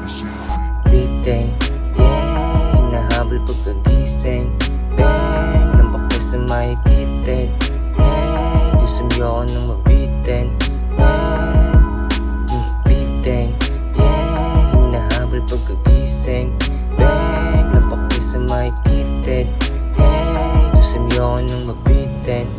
Bitin, yeah, hinahabol pagkagising. Bang, lambak ka sa mahigitin. Hey, dusami ako nang mabitin. Bang, bitin, yeah, hinahabol pagkagising. Bang, lambak ka sa mahigitin. Hey, dusami ako nang mabitin.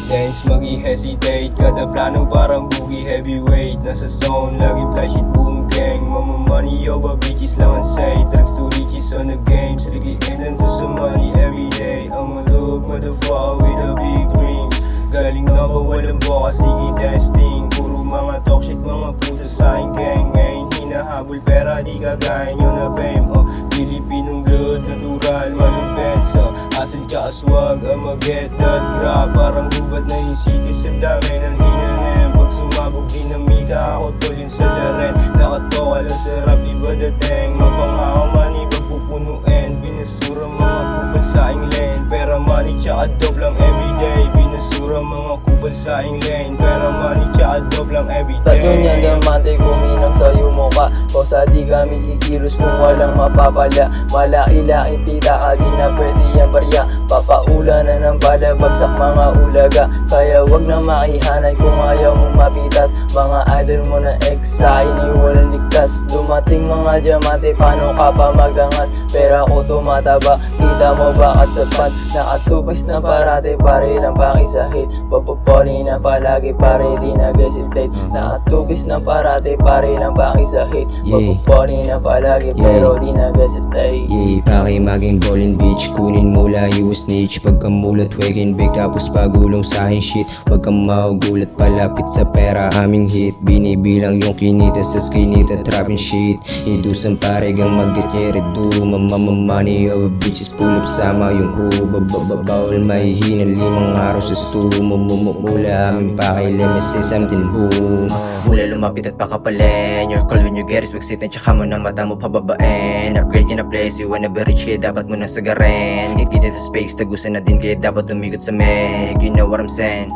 Dance mag-i-hesitate, kada plano parang boogie heavyweight. Nasa zone, laging fly shit boom gang. Mama money over bitches lang ang say. Drugs to riches on the game, strictly aiming for some money everyday. I'm a look motherfucker with the big dreams. Galing na ba walang boka, sige testing. Puro mga talk shit, mga puta sa aking gang. Ngayon hinahabol pera, di kagaya nyo na fame. Pilipinong blood, natural, malupet sa asal ka aswag, I'ma get that grab. Parang gubat na yung city sa dami ng dinanem. Pag sumabog dinamita ako tol yun sa laren. Nakatoka lang sa rap, iba dating. Mapangako money, pagpupunuin. Binasura mga kupal sa aking lane. Pera money tsaka dope lang everyday. Binasura mga kupal sa aking lane. Pera money tsaka dope lang everyday. Tayo niya diamante kuminang sa'yo mo ka. O sa di kami kikilos kung walang mapapala. Malaki-laking pita, di na pwede yan barya. Papaula na ng bala, bagsak mga ulaga. Kaya wag na makihanay kung ayaw mong mapitas. Mga idol mo na ex sa akin, walang ligtas. Dumating mga diamante, paano ka pa magangas? Pera ko tumataba, kita mo ba at sa pants? Nakatupis na parate, pare lang pakisahit. Papapoli na palagi, pare di nag-hesitate. Nakatupis na parate, pare lang pakisahit. Papapoli na palagi, pero di nag-hesitate. Paki maging ballin' bitch, kunin mo layo snitch. Pagkamulat, wekin big, tapos pagulong sa akin shit. Huwag kang magugulat, palapit sa pera aming hit. Binibilang yung kinita sa skinita, trapping shit. Idusan pare gang mag-get niya redo. Mamamamani of bitches, pull up sama yung crew. Bababawal mahihina, 5 araw sa stew. Mula aming paki, let me say something boom. Mula lumapit at pakapalin, your call when you get is mag-sit. Tsaka mo na mata mo pababain. Upgrade ka na place, you wanna be rich, kaya dapat mo nang sagarin. Hindi sa space, tagusan na din, kaya dapat umikot sa meg. You know what I'm saying?